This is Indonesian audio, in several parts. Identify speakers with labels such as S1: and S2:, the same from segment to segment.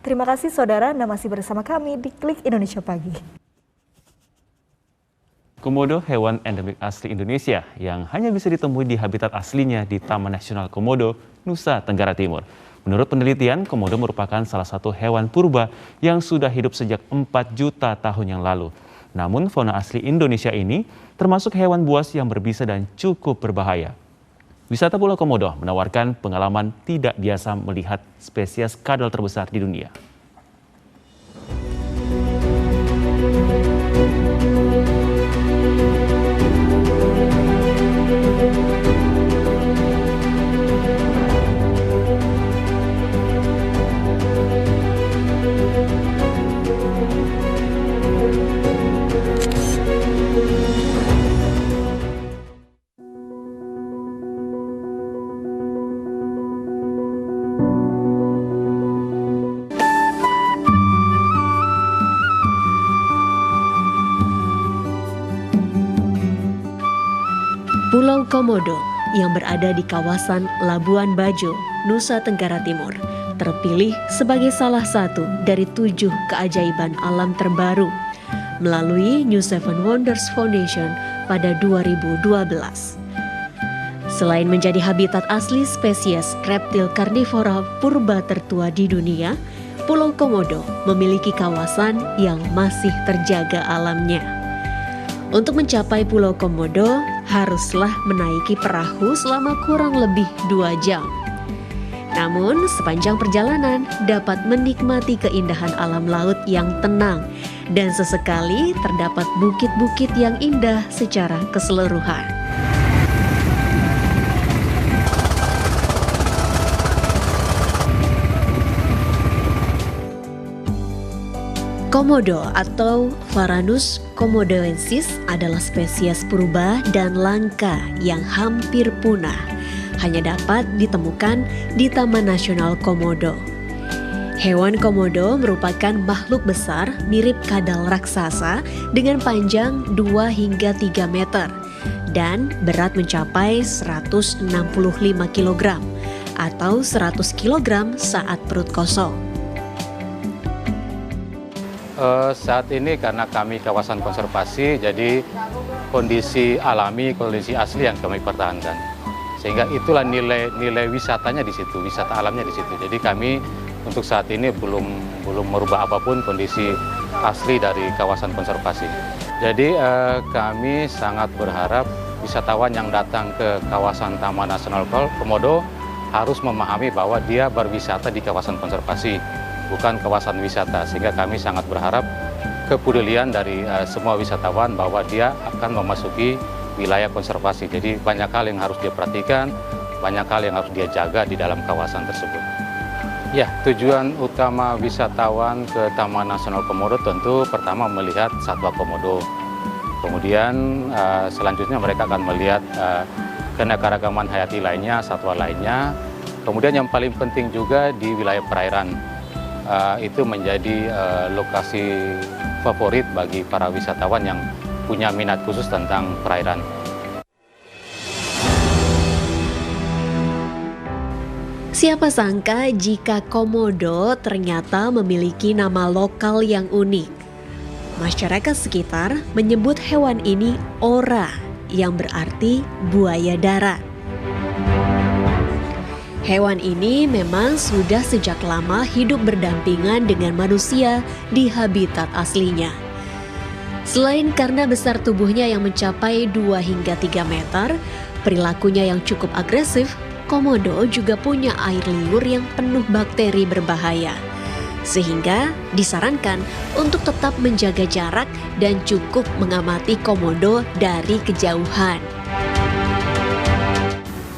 S1: Terima kasih saudara, Anda masih bersama kami di Klik Indonesia Pagi.
S2: Komodo hewan endemik asli Indonesia yang hanya bisa ditemui di habitat aslinya di Taman Nasional Komodo, Nusa Tenggara Timur. Menurut penelitian, komodo merupakan salah satu hewan purba yang sudah hidup sejak 4 juta tahun yang lalu. Namun fauna asli Indonesia ini termasuk hewan buas yang berbisa dan cukup berbahaya. Wisata Pulau Komodo menawarkan pengalaman tidak biasa melihat spesies kadal terbesar di dunia.
S3: Pulau Komodo yang berada di kawasan Labuan Bajo, Nusa Tenggara Timur, terpilih sebagai salah satu dari 7 keajaiban alam terbaru melalui New Seven Wonders Foundation pada 2012. Selain menjadi habitat asli spesies reptil karnivora purba tertua di dunia, Pulau Komodo memiliki kawasan yang masih terjaga alamnya. Untuk mencapai Pulau Komodo, haruslah menaiki perahu selama kurang lebih 2 jam. Namun, sepanjang perjalanan dapat menikmati keindahan alam laut yang tenang dan sesekali terdapat bukit-bukit yang indah secara keseluruhan. Komodo atau Varanus komodoensis adalah spesies purba dan langka yang hampir punah. Hanya dapat ditemukan di Taman Nasional Komodo. Hewan komodo merupakan makhluk besar mirip kadal raksasa dengan panjang 2 hingga 3 meter dan berat mencapai 165 kg atau 100 kg saat perut kosong.
S4: Saat ini karena kami kawasan konservasi, jadi kondisi alami, kondisi asli yang kami pertahankan. Sehingga itulah nilai wisatanya di situ, wisata alamnya di situ. Jadi kami untuk saat ini belum merubah apapun kondisi asli dari kawasan konservasi. Jadi kami sangat berharap wisatawan yang datang ke kawasan Taman Nasional Komodo harus memahami bahwa dia berwisata di kawasan konservasi, bukan kawasan wisata, sehingga kami sangat berharap kepedulian dari semua wisatawan bahwa dia akan memasuki wilayah konservasi. Jadi banyak hal yang harus dia perhatikan, banyak hal yang harus dia jaga di dalam kawasan tersebut. Ya, tujuan utama wisatawan ke Taman Nasional Komodo tentu pertama melihat satwa komodo. Kemudian selanjutnya mereka akan melihat keanekaragaman hayati lainnya, satwa lainnya. Kemudian yang paling penting juga di wilayah perairan. Itu menjadi lokasi favorit bagi para wisatawan yang punya minat khusus tentang perairan.
S3: Siapa sangka jika komodo ternyata memiliki nama lokal yang unik. Masyarakat sekitar menyebut hewan ini ora, yang berarti buaya darat. Hewan ini memang sudah sejak lama hidup berdampingan dengan manusia di habitat aslinya. Selain karena besar tubuhnya yang mencapai 2 hingga 3 meter, perilakunya yang cukup agresif, komodo juga punya air liur yang penuh bakteri berbahaya. Sehingga disarankan untuk tetap menjaga jarak dan cukup mengamati komodo dari kejauhan.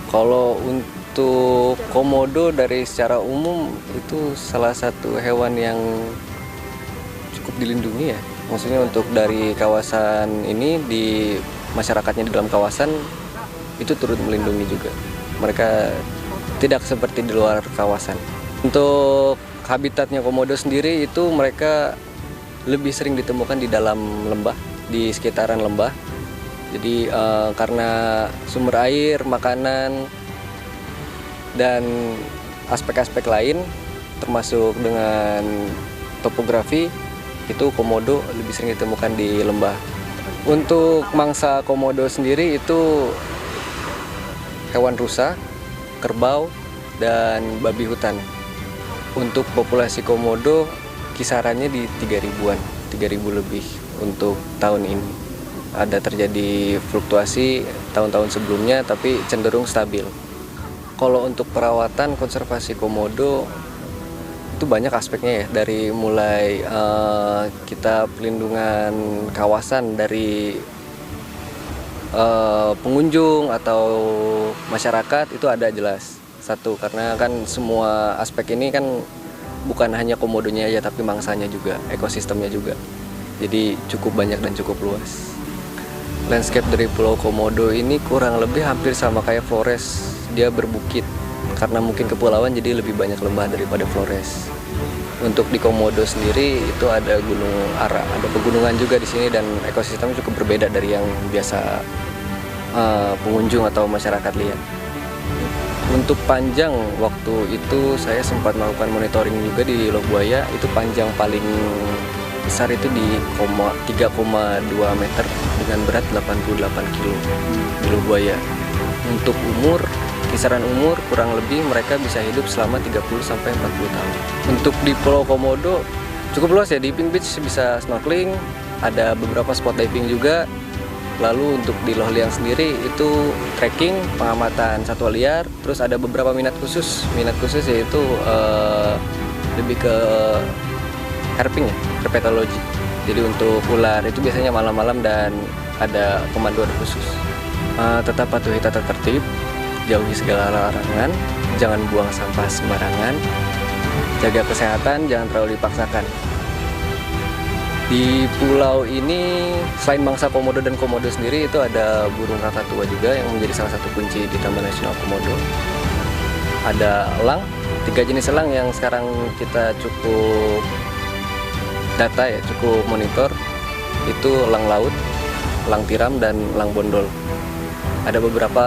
S5: Kalau untuk komodo dari secara umum itu salah satu hewan yang cukup dilindungi ya. Maksudnya untuk dari kawasan ini, di masyarakatnya di dalam kawasan itu turut melindungi juga. Mereka tidak seperti di luar kawasan. Untuk habitatnya komodo sendiri itu mereka lebih sering ditemukan di dalam lembah, di sekitaran lembah. Jadi karena sumber air, makanan, dan aspek-aspek lain, termasuk dengan topografi, itu komodo lebih sering ditemukan di lembah. Untuk mangsa komodo sendiri itu hewan rusa, kerbau, dan babi hutan. Untuk populasi komodo kisarannya di 3.000-an, 3.000 lebih untuk tahun ini. Ada terjadi fluktuasi tahun-tahun sebelumnya tapi cenderung stabil. Kalau untuk perawatan konservasi komodo itu banyak aspeknya ya, dari mulai kita pelindungan kawasan dari pengunjung atau masyarakat itu ada jelas. Satu, karena kan semua aspek ini kan bukan hanya komodonya aja tapi mangsanya juga, ekosistemnya juga. Jadi cukup banyak dan cukup luas. Landscape dari Pulau Komodo ini kurang lebih hampir sama kayak Flores. Dia berbukit karena mungkin kepulauan jadi lebih banyak lembah daripada Flores. Untuk di Komodo sendiri itu ada Gunung Ara, ada pegunungan juga di sini dan ekosistemnya cukup berbeda dari yang biasa pengunjung atau masyarakat lihat. Untuk panjang waktu itu saya sempat melakukan monitoring juga di Lobuaya, itu panjang paling besar itu di 3,2 meter dengan berat 88 kilo di Lobuaya. Untuk umur, kisaran umur kurang lebih mereka bisa hidup selama 30-40 tahun. Untuk di Pulau Komodo cukup luas ya, di Iping Beach bisa snorkeling, ada beberapa spot diving juga. Lalu untuk di Loh Liang sendiri itu trekking, pengamatan satwa liar, terus ada beberapa minat khusus yaitu lebih ke herping ya, herpetologi. Jadi untuk ular itu biasanya malam-malam dan ada pemanduan khusus. Tetap patuhi tata tertib, jauhi segala larangan, jangan buang sampah sembarangan, jaga kesehatan, jangan terlalu dipaksakan. Di pulau ini selain mangsa komodo dan komodo sendiri itu ada burung kakatua juga yang menjadi salah satu kunci di Taman Nasional Komodo. Ada elang, 3 jenis elang yang sekarang kita cukup data ya, cukup monitor. Itu elang laut, elang tiram, dan elang bondol. Ada beberapa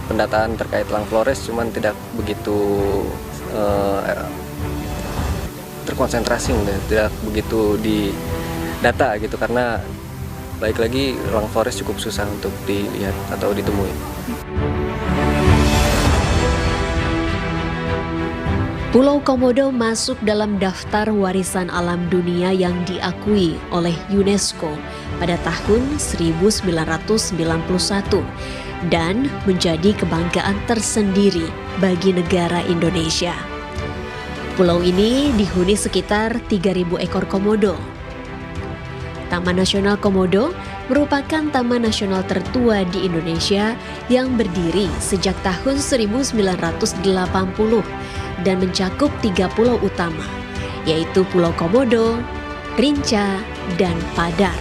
S5: pendataan terkait elang Flores, cuman tidak begitu terkonsentrasi, tidak begitu di data gitu, karena baik lagi elang Flores cukup susah untuk dilihat atau ditemui.
S3: Pulau Komodo masuk dalam daftar warisan alam dunia yang diakui oleh UNESCO pada tahun 1991 dan menjadi kebanggaan tersendiri bagi negara Indonesia. Pulau ini dihuni sekitar 3.000 ekor komodo. Taman Nasional Komodo merupakan taman nasional tertua di Indonesia yang berdiri sejak tahun 1980 dan mencakup 3 pulau utama, yaitu Pulau Komodo, Rinca, dan Padar.